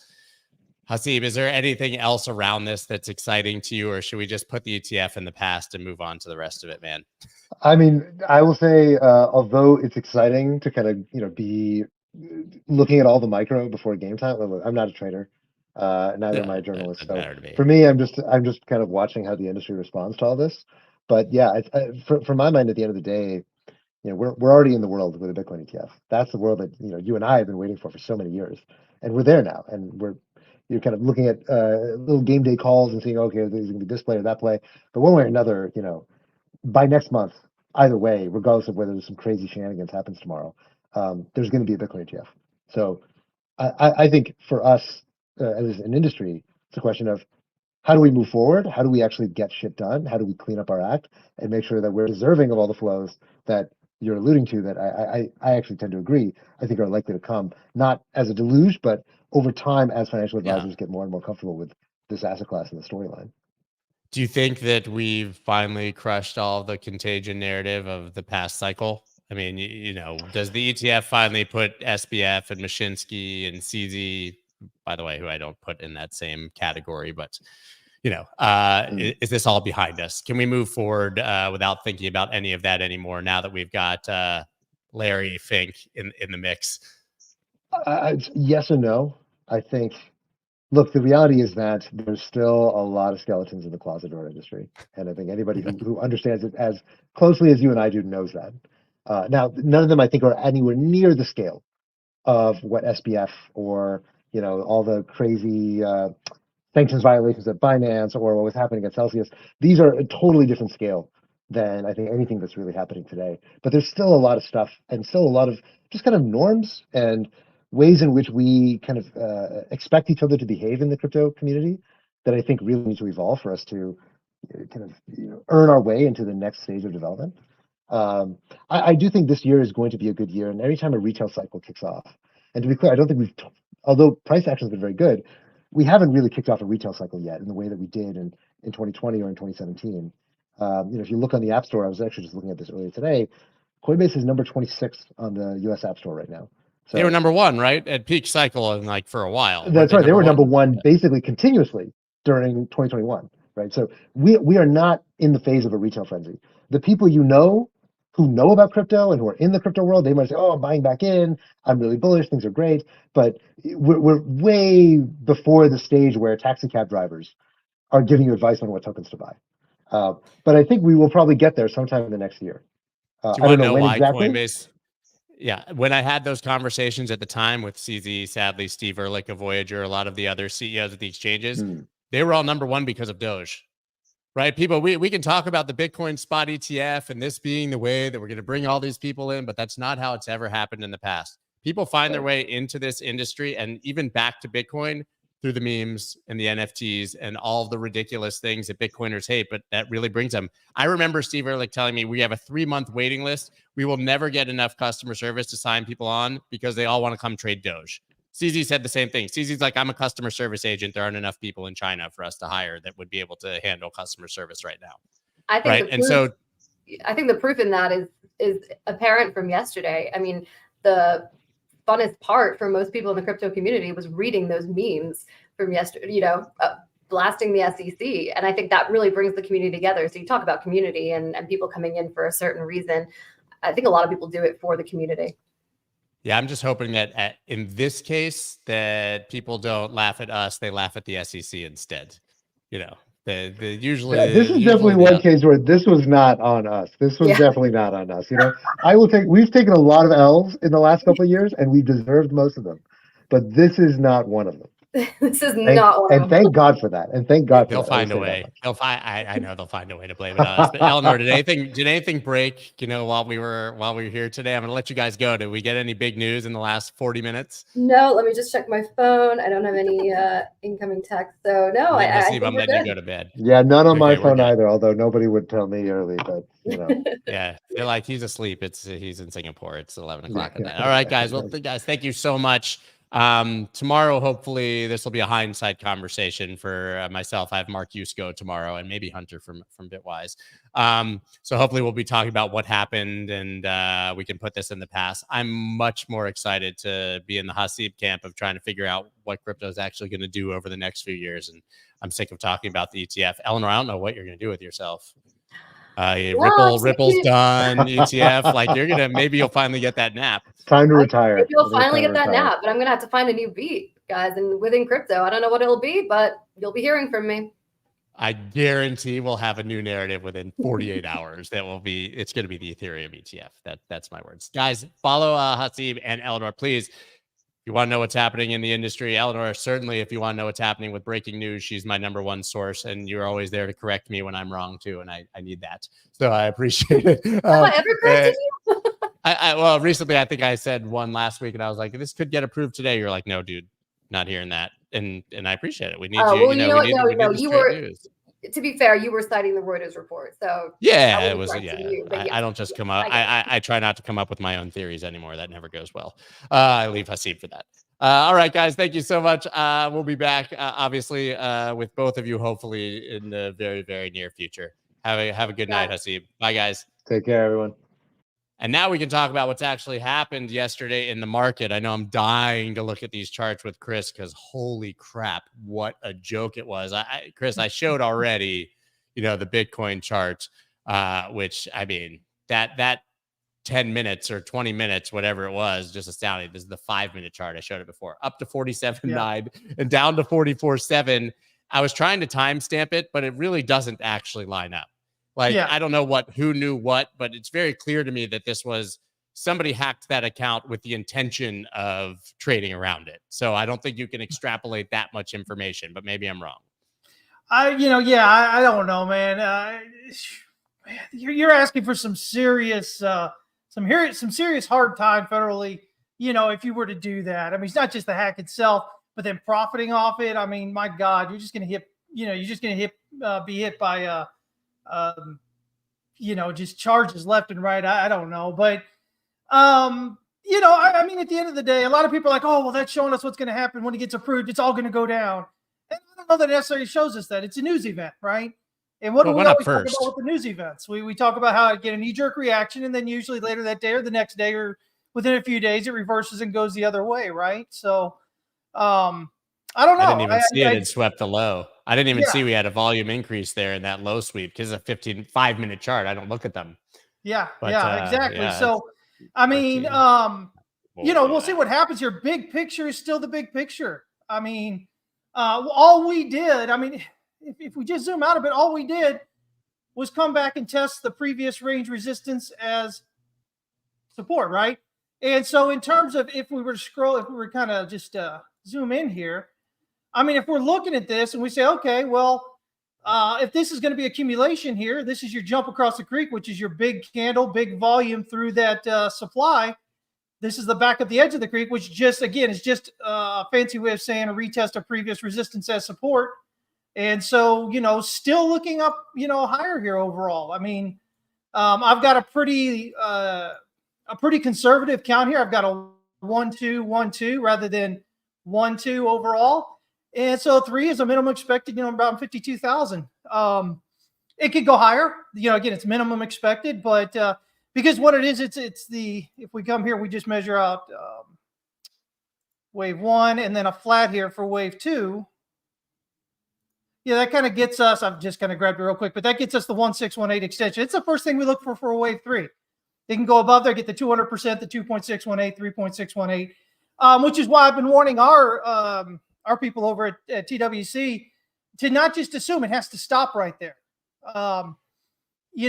Hasib, is there anything else around this that's exciting to you, or should we just put the ETF in the past and move on to the rest of it, man? I mean, I will say, although it's exciting to kind of, be looking at all the micro before game time. I'm not a trader, neither am I a That journalist. doesn't So matter to me. for me, I'm just kind of watching how the industry responds to all this. But yeah, for my mind, at the end of the day, we're already in the world with a Bitcoin ETF. That's the world that you and I have been waiting for so many years, and we're there now. And you're kind of looking at little game day calls and seeing, okay, there's going to be this play or that play. But one way or another, by next month, either way, regardless of whether there's some crazy shenanigans happens tomorrow, there's going to be a Bitcoin ETF. So I think for us as an industry, it's a question of how do we move forward? How do we actually get shit done? How do we clean up our act and make sure that we're deserving of all the flows that you're alluding to, that I actually tend to agree, I think are likely to come, not as a deluge, but over time as financial advisors get more and more comfortable with this asset class and the storyline. Do you think that we've finally crushed all the contagion narrative of the past cycle? I mean, does the ETF finally put SBF and Mashinsky and CZ, by the way, who I don't put in that same category, but is this all behind us? Can we move forward without thinking about any of that anymore now that we've got Larry Fink in the mix? Yes and no. I think, look, the reality is that there's still a lot of skeletons in the closet of our industry. And I think anybody who understands it as closely as you and I do knows that. Now, none of them, I think, are anywhere near the scale of what SBF or, all the crazy sanctions violations at Binance or what was happening at Celsius. These are a totally different scale than I think anything that's really happening today. But there's still a lot of stuff and still a lot of just kind of norms and ways in which we kind of expect each other to behave in the crypto community that I think really needs to evolve for us to kind of earn our way into the next stage of development. I do think this year is going to be a good year, and every time a retail cycle kicks off, and to be clear, I don't think although price action has been very good, we haven't really kicked off a retail cycle yet in the way that we did in 2020 or in 2017. If you look on the App Store, I was actually just looking at this earlier today, Coinbase is number 26 on the US App Store right now. So they were number one, right? At peak cycle and for a while. That's right. They were number one basically continuously during 2021, right? So we are not in the phase of a retail frenzy. The people who know about crypto and who are in the crypto world, they might say, oh, I'm buying back in. I'm really bullish. Things are great. But we're way before the stage where taxi cab drivers are giving you advice on what tokens to buy. But I think we will probably get there sometime in the next year. Do you want to know why exactly? Coinbase? Yeah, when I had those conversations at the time with CZ, sadly, Steve Ehrlich of Voyager, a lot of the other CEOs of the exchanges, they were all number one because of Doge. Right, people, we can talk about the Bitcoin spot ETF and this being the way that we're going to bring all these people in, but that's not how it's ever happened in the past. People find their way into this industry and even back to Bitcoin through the memes and the NFTs and all the ridiculous things that Bitcoiners hate, but that really brings them. I remember Steve Ehrlich telling me we have a 3-month waiting list. We will never get enough customer service to sign people on because they all want to come trade Doge. CZ said the same thing. CZ's like, I'm a customer service agent. There aren't enough people in China for us to hire that would be able to handle customer service right now. I think I think the proof in that is apparent from yesterday. I mean, the funnest part for most people in the crypto community was reading those memes from yesterday, blasting the SEC. And I think that really brings the community together. So you talk about community and people coming in for a certain reason. I think a lot of people do it for the community. Yeah, I'm just hoping that in this case that people don't laugh at us; they laugh at the SEC instead. Usually. Yeah, this is definitely one case where this was not on us. This was definitely not on us. We've taken a lot of L's in the last couple of years, and we've deserved most of them, but this is not one of them. This is not one of them. And thank God for that. And thank God for they'll that. Find a way. I know they'll find a way to blame it on us. But Eleanor, did anything break? While we were here today, I'm going to let you guys go. Did we get any big news in the last 40 minutes? No. Let me just check my phone. I don't have any incoming text. So no. I think I'm letting you go to bed. Yeah, none on my phone either. Although nobody would tell me early, but Yeah, they're like he's asleep. He's in Singapore. It's 11 o'clock at night. All right, guys. Well, guys, thank you so much. Tomorrow, hopefully, this will be a hindsight conversation for myself. I have Mark Yusko tomorrow and maybe Hunter from Bitwise. So hopefully we'll be talking about what happened and we can put this in the past. I'm much more excited to be in the Hasib camp of trying to figure out what crypto is actually going to do over the next few years. And I'm sick of talking about the ETF. Eleanor, I don't know what you're going to do with yourself. Ripple's done. ETF, like maybe you'll finally get that nap. Time to retire. Maybe you'll finally get that nap, but I'm gonna have to find a new beat, guys. And within crypto, I don't know what it'll be, but you'll be hearing from me. I guarantee we'll have a new narrative within 48 hours. It's going to be the Ethereum ETF. That's my words, guys. Follow Hasib and Eleanor, please. If you want to know what's happening in the industry, Eleanor, certainly if you want to know what's happening with breaking news, she's my #1 source, and you're always there to correct me when I'm wrong too, and I need that. So I appreciate it. Have I ever corrected you? Well, recently I think I said one last week, and I was like, "This could get approved today." You're like, "No, dude, not hearing that," and I appreciate it. We need you. Well, we need you were. News. To be fair, you were citing the Reuters report, so yeah, it was. Yeah, yeah. I don't just come up. I try not to come up with my own theories anymore. That never goes well. I leave Hasib for that. All right, guys, thank you so much. We'll be back, obviously, with both of you, hopefully in the very, very near future. Have a good night, Hasib. Bye, guys. Take care, everyone. And now we can talk about what's actually happened yesterday in the market. I know I'm dying to look at these charts with Chris because holy crap, what a joke it was. Chris, I showed already, the Bitcoin chart, which I mean, that 10 minutes or 20 minutes, whatever it was, just astounding. This is the 5-minute chart. I showed it before, up to 47.9 and down to 44.7. I was trying to timestamp it, but it really doesn't actually line up. I don't know who knew what, but it's very clear to me that this was somebody hacked that account with the intention of trading around it. So I don't think you can extrapolate that much information, but maybe I'm wrong. I don't know, man. You're asking for some serious, some serious hard time federally. If you were to do that, I mean, it's not just the hack itself, but then profiting off it. I mean, my God, you're just going to be hit by just charges left and right. I don't know, but I mean, at the end of the day, a lot of people are like, oh, well, that's showing us what's going to happen when it gets approved. It's all going to go down. And I don't know that it necessarily shows us that. It's a news event, right? And what do we always talk about with the news events? We talk about how it get a knee-jerk reaction, and then usually later that day or the next day or within a few days, it reverses and goes the other way, right? So I don't know. I didn't even see it swept the low. I didn't even see we had a volume increase there in that low sweep because it's a 5-minute chart. I don't look at them. Exactly. So, I mean, we'll see what happens here. Big picture is still the big picture. I mean, all we did, if we just zoom out a bit, all we did was come back and test the previous range resistance as support, right? And so in terms of if we were kind of just zoom in here, I mean, if we're looking at this and we say, okay, well, if this is going to be accumulation here, this is your jump across the creek, which is your big candle, big volume through that supply. This is the back of the edge of the creek, which is just a fancy way of saying a retest of previous resistance as support. And so, still looking up, higher here overall. I mean, I've got a pretty conservative count here. I've got a 1-2-1-2 rather than 1-2 overall. And so 3 is a minimum expected, about 52,000. It could go higher. Again, it's minimum expected, but because what it is, if we come here, we just measure out wave 1 and then a flat here for wave 2. Yeah, that kind of gets us, I've just kind of grabbed it real quick, but that gets us the 1.618 extension. It's the first thing we look for a wave 3. They can go above there, get the 200%, the 2.618, 3.618, which is why I've been warning our people over at TWC to not just assume it has to stop right there. We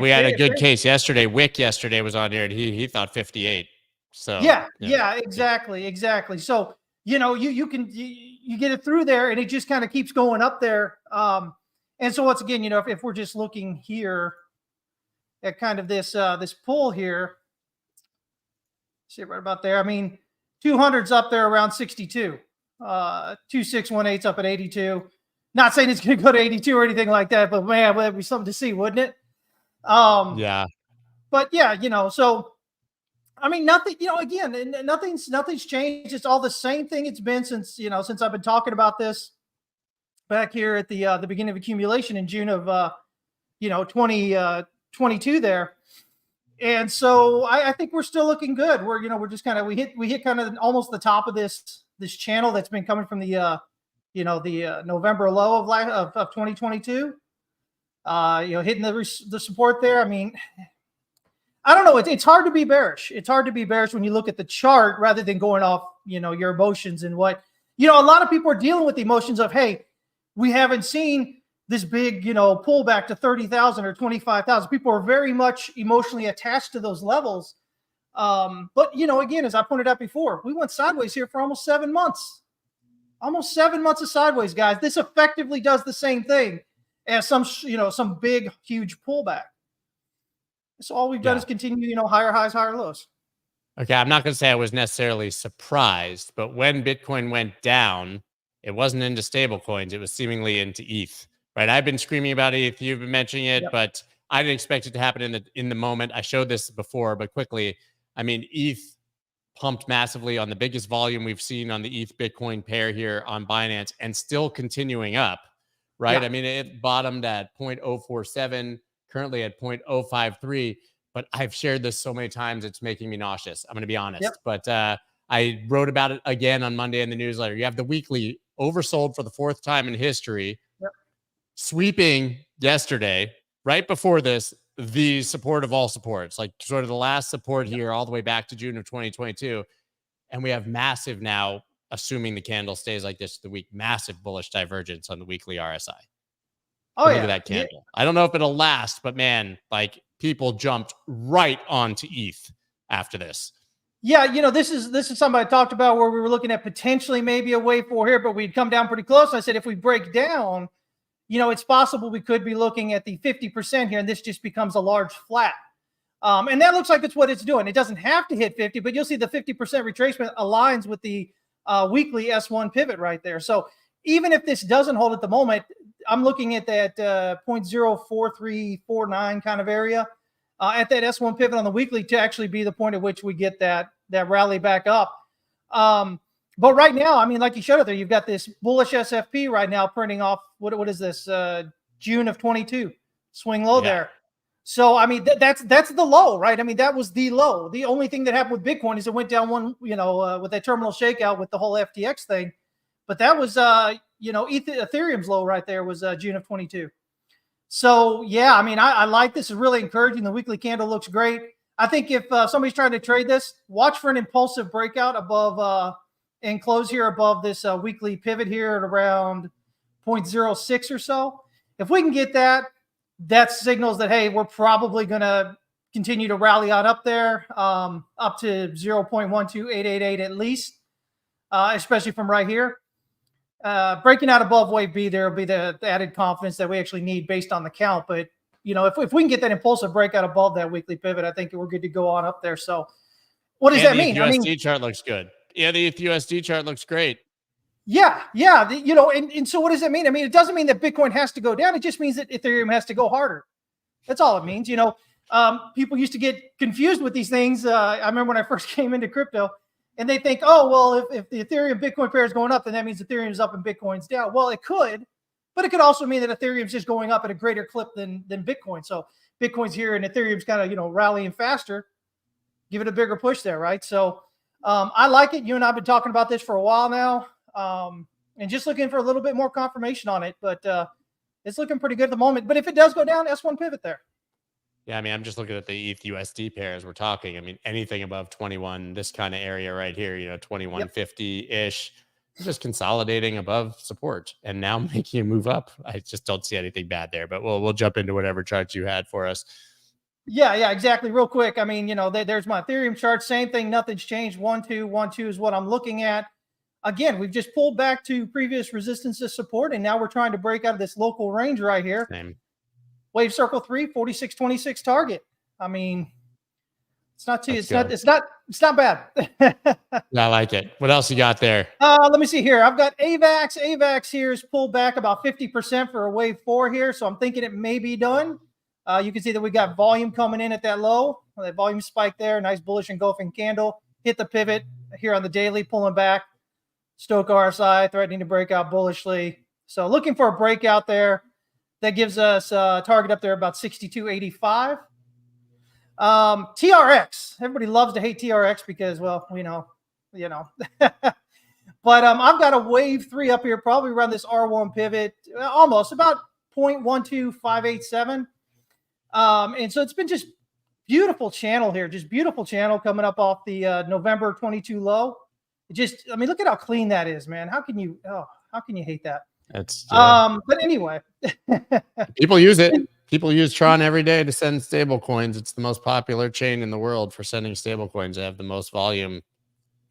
had a good case yesterday. Wick yesterday was on here and he thought 58. So exactly. So, you get it through there and it just kind of keeps going up there. And so once again, if we're just looking here at kind of this pull here, see it right about there. I mean, 200's up there around 62. 2618's up at 82. Not saying it's going to go to 82 or anything like that, but man, that'd be something to see, wouldn't it? But so I mean, nothing, again, nothing's changed. It's all the same thing it's been since, since I've been talking about this back here at the beginning of accumulation in June of, 2022 there. And so I think we're still looking good. We're just kind of, we hit kind of almost the top of this channel that's been coming from the November low of 2022, hitting the support there. I mean, I don't know. It's hard to be bearish. It's hard to be bearish when you look at the chart rather than going off, your emotions and what, a lot of people are dealing with the emotions of, hey, we haven't seen this big, pullback to 30,000 or 25,000. People are very much emotionally attached to those levels. But, again, as I pointed out before, we went sideways here for almost 7 months. Almost 7 months of sideways, guys. This effectively does the same thing as some big, huge pullback. So all we've done is continue, higher highs, higher lows. Okay, I'm not going to say I was necessarily surprised, but when Bitcoin went down, it wasn't into stable coins. It was seemingly into ETH, right? I've been screaming about ETH. You've been mentioning it, but I didn't expect it to happen in the moment. I showed this before, but quickly, I mean, ETH pumped massively on the biggest volume we've seen on the ETH Bitcoin pair here on Binance and still continuing up, right? I mean, it bottomed at 0.047, currently at 0.053, but I've shared this so many times, it's making me nauseous. I'm going to be honest, but I wrote about it again on Monday in the newsletter. You have the weekly oversold for the 4th time in history, sweeping yesterday, right before this, the support of all supports, like sort of the last support here all the way back to June of 2022. And we have massive now, assuming the candle stays like this the week, massive bullish divergence on the weekly RSI. Look at that candle. I don't know if it'll last, but man, like people jumped right onto ETH after this. Yeah, this is something I talked about where we were looking at potentially maybe a wave 4 here, but we'd come down pretty close. I said if we break down, it's possible we could be looking at the 50% here, and this just becomes a large flat. And that looks like it's what it's doing. It doesn't have to hit 50, but you'll see the 50% retracement aligns with the weekly S1 pivot right there. So even if this doesn't hold at the moment, I'm looking at that 0.04349 kind of area at that S1 pivot on the weekly to actually be the point at which we get that rally back up. But right now, I mean, like you showed it there, you've got this bullish SFP right now printing off, what is this, June of 22, swing low there. So, I mean, that's the low, right? I mean, that was the low. The only thing that happened with Bitcoin is it went down one, with that terminal shakeout with the whole FTX thing. But that was, Ethereum's low right there was June of 22. So, yeah, I mean, I like this. It's really encouraging. The weekly candle looks great. I think if somebody's trying to trade this, watch for an impulsive breakout above and close here above this weekly pivot here at around 0.06 or so. If we can get that, that signals that, hey, we're probably going to continue to rally on up there, up to 0.12888 at least, especially from right here. Breaking out above wave B, there will be the added confidence that we actually need based on the count. But, if we can get that impulsive breakout above that weekly pivot, I think we're good to go on up there. So what does that mean? The USD chart looks good. Yeah, the USD chart looks great. Yeah. And so what does that mean? I mean, it doesn't mean that Bitcoin has to go down. It just means that Ethereum has to go harder. That's all it means. People used to get confused with these things. I remember when I first came into crypto and they think, oh, well, if the Ethereum Bitcoin pair is going up, then that means Ethereum's up and Bitcoin's down. Well, it could, but it could also mean that Ethereum's just going up at a greater clip than Bitcoin. So Bitcoin's here and Ethereum's kind of, rallying faster. Give it a bigger push there, right? So I like it. You and I have been talking about this for a while now, and just looking for a little bit more confirmation on it. But it's looking pretty good at the moment. But if it does go down, S1 pivot there. Yeah, I mean, I'm just looking at the ETH USD pair as we're talking. I mean, anything above 21, this kind of area right here, 2150-ish, just consolidating above support and now making a move up. I just don't see anything bad there, but we'll jump into whatever charts you had for us. Yeah, exactly. Real quick. I mean, there's my Ethereum chart. Same thing. Nothing's changed. 1, 2, 1, 2 is what I'm looking at. Again, we've just pulled back to previous resistance to support, and now we're trying to break out of this local range right here. Same. Wave circle 3, 4626 target. I mean, it's not too. It's not bad. I like it. What else you got there? Let me see here. I've got AVAX. AVAX here is pulled back about 50% for a wave 4 here, so I'm thinking it may be done. You can see that we got volume coming in at that low, that volume spike there, nice bullish engulfing candle, hit the pivot here on the daily, pulling back, Stoke RSI threatening to break out bullishly. So looking for a breakout there. That gives us a target up there about 62.85. TRX, everybody loves to hate TRX because, well, we know, but I've got a wave 3 up here, probably around this R1 pivot, almost about 0.12587. And so it's been just beautiful channel here, just beautiful channel coming up off the November 22 low. It just, I mean, look at how clean that is, man. How can you hate that? That's but anyway, people use it. People use Tron every day to send stable coins. It's the most popular chain in the world for sending stable coins. They have the most volume.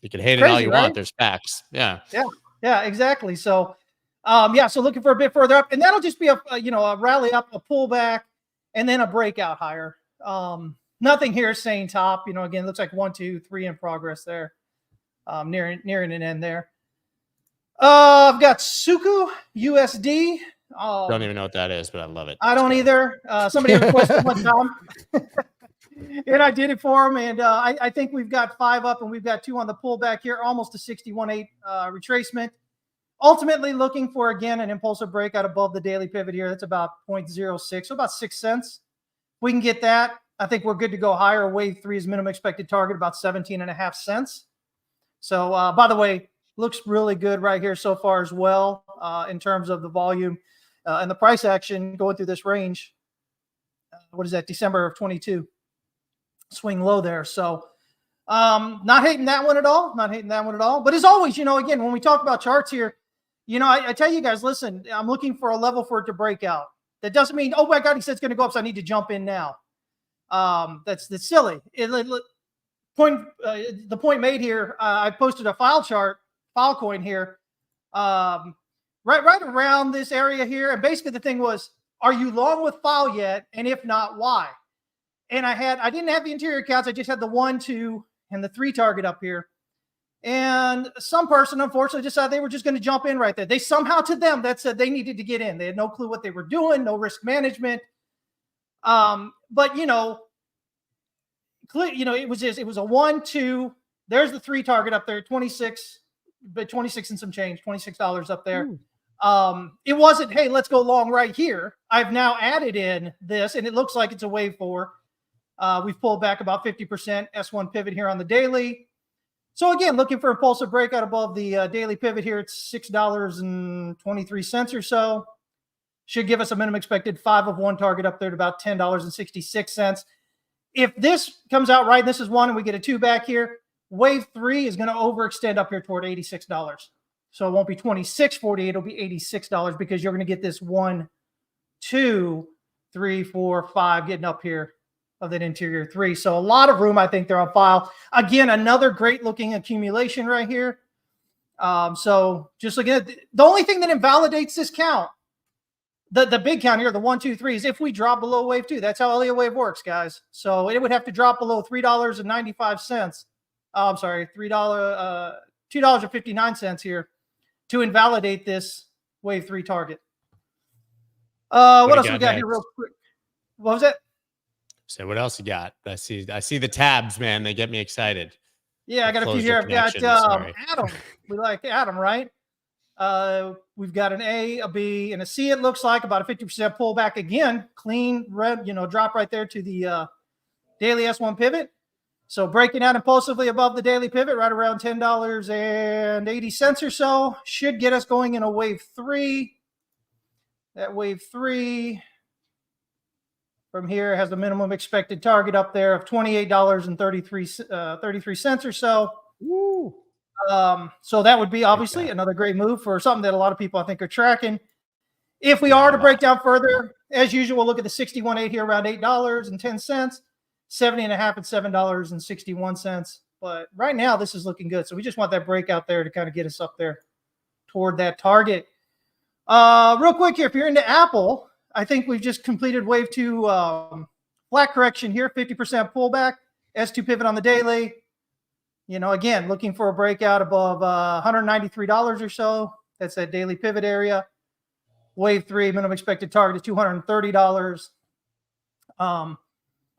You can hate it all you want. There's facts. Yeah, exactly. So so looking for a bit further up, and that'll just be a rally up, a pullback, and then a breakout higher. Nothing here saying top. Again, looks like 1, 2, 3 in progress there, nearing an end there. I've got Suku USD. Don't even know what that is, but I love it. I don't either. Somebody requested one time, and I did it for them. And I think we've got 5 up, and we've got 2 on the pullback here, almost a 61.8 retracement. Ultimately, looking for again an impulsive breakout above the daily pivot here. That's about 0.06, so about 6 cents. If we can get that, I think we're good to go higher. Wave 3 is minimum expected target, about 17.5 cents. So, by the way, looks really good right here so far as well in terms of the volume and the price action going through this range. What is that? December of 22 swing low there. So not hating that one at all. But as always, again, when we talk about charts here, I tell you guys, listen, I'm looking for a level for it to break out. That doesn't mean, oh my God, he said it's going to go up, so I need to jump in now. That's silly. The point made here, I posted a Filecoin here, right around this area here. And basically the thing was, are you long with File yet? And if not, why? And I didn't have the interior counts. I just had the 1, 2, and the 3 target up here. And some person, unfortunately, decided they were just going to jump in right there. They somehow, to them, that said they needed to get in. They had no clue what they were doing, no risk management. But it was a 1, 2. There's the 3 target up there, 26, but 26 and some change, $26 up there. It wasn't, hey, let's go long right here. I've now added in this, and it looks like it's a wave 4. We've pulled back about 50%, S1 pivot here on the daily. So again, looking for impulsive breakout above the daily pivot here. It's $6.23 or so. Should give us a minimum expected 5 of 1 target up there to about $10.66. If this comes out right, this is 1, and we get a 2 back here, wave 3 is going to overextend up here toward $86. So it won't be $26.48, it'll be $86 because you're going to get this 1, 2, 3, 4, 5 getting up here of that interior 3. So a lot of room, I think, there on File. Again, another great looking accumulation right here. So just looking at the only thing that invalidates this count, the big count here, the 1, 2, 3, is if we drop below wave 2. That's how Elliott wave works, guys. So it would have to drop below $3.95. I'm sorry, $2.59 here to invalidate this wave 3 target. What else we got here real quick? What was it? So what else you got? I see the tabs, man. They get me excited. Yeah, I got a few here. I've got Adam. We like Adam, right? We've got an A, a B, and a C. It looks like about a 50% pullback again. Clean red, drop right there to the daily S1 pivot. So breaking out impulsively above the daily pivot, right around $10.80 or so, should get us going in a wave 3. That wave 3 from here has the minimum expected target up there of $28.33 or so. Woo. So that would be obviously another great move for something that a lot of people I think are tracking. If we are to break down further, as usual, look at the 61.8 here around $8.10, 70.5 at $7.61. But right now this is looking good. So we just want that breakout there to kind of get us up there toward that target. Real quick here, if you're into Apple, I think we've just completed wave 2 flat correction here, 50% pullback, S2 pivot on the daily. Again, looking for a breakout above $193 or so. That's that daily pivot area. Wave 3, minimum expected target is $230. coming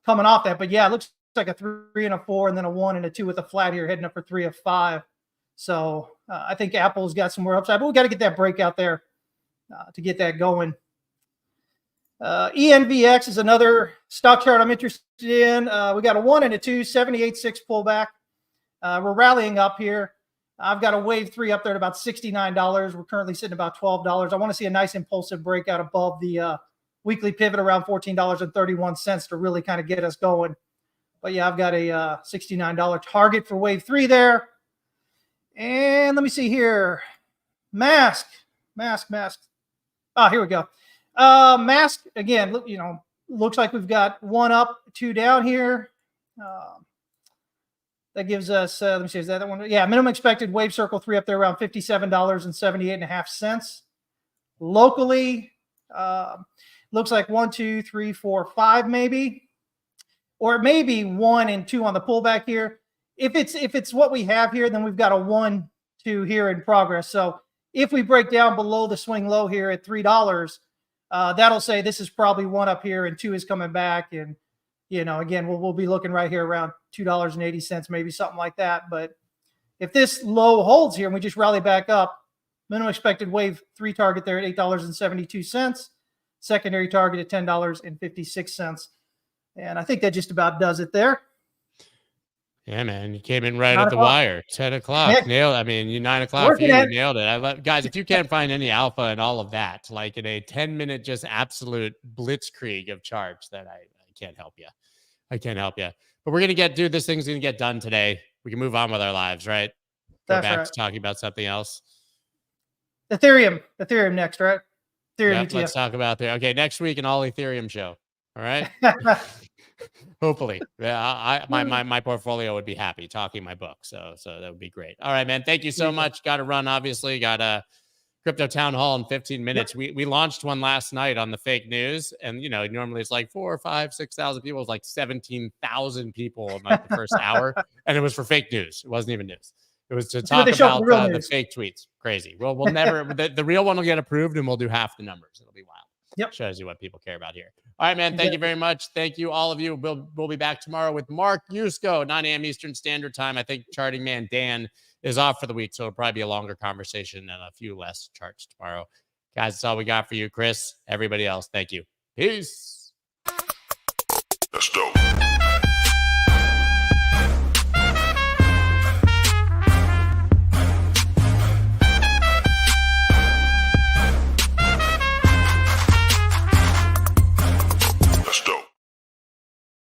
off that. But yeah, it looks like a 3 and a 4, and then a 1 and a 2 with a flat here, heading up for 3 of 5. So I think Apple's got some more upside, but we got to get that breakout there to get that going. ENVX is another stock chart I'm interested in. We got a 1 and a 2, 78.6 pullback. We're rallying up here. I've got a wave 3 up there at about $69. We're currently sitting about $12. I want to see a nice impulsive breakout above the weekly pivot around $14.31 to really kind of get us going. But yeah, I've got a $69 target for wave 3 there. And let me see here. Mask. Ah, here we go. Mask again. Look, looks like we've got 1 up, 2 down here. That gives us. Let me see. Is that one? Yeah, minimum expected wave circle 3 up there around $57.78.5. Locally, looks like 1, 2, 3, 4, 5 maybe, or it may be 1 and 2 on the pullback here. If it's what we have here, then we've got a 1, 2 here in progress. So if we break down below the swing low here at $3, that'll say this is probably 1 up here and 2 is coming back. And, again, we'll be looking right here around $2.80, maybe something like that. But if this low holds here and we just rally back up, minimum expected wave 3 target there at $8.72, secondary target at $10.56. And I think that just about does it there. Yeah, man, you came in right at the wire. 10 o'clock, Heck, nailed. I mean, you 9 o'clock for you, you nailed it. Guys, if you can't find any alpha and all of that, like in a 10-minute just absolute blitzkrieg of charts, that I can't help you. I can't help you. But we're gonna dude, this thing's gonna get done today. We can move on with our lives, right? Go back to talking about something else. Ethereum next, right? Ethereum ETF. Let's talk about there. Okay, next week an all Ethereum show. All right. Hopefully, yeah. My portfolio would be happy talking my book, so that would be great. All right, man. Thank you so much. Got to run, obviously. Got a crypto town hall in 15 minutes. Yep. We launched one last night on the fake news, and normally it's like 4,000, 5,000, 6,000 people. It was like 17,000 people in like the first hour, and it was for fake news. It wasn't even news. It was to talk about the fake tweets. Crazy. We'll never the real one will get approved, and we'll do half the numbers. It'll be wild. Yep. Shows you what people care about here. All right, man. Thank you very much. Thank you, all of you. We'll be back tomorrow with Mark Yusko, 9 a.m. Eastern Standard Time. I think charting man Dan is off for the week, so it'll probably be a longer conversation and a few less charts tomorrow. Guys, that's all we got for you, Chris. Everybody else, thank you. Peace. That's dope.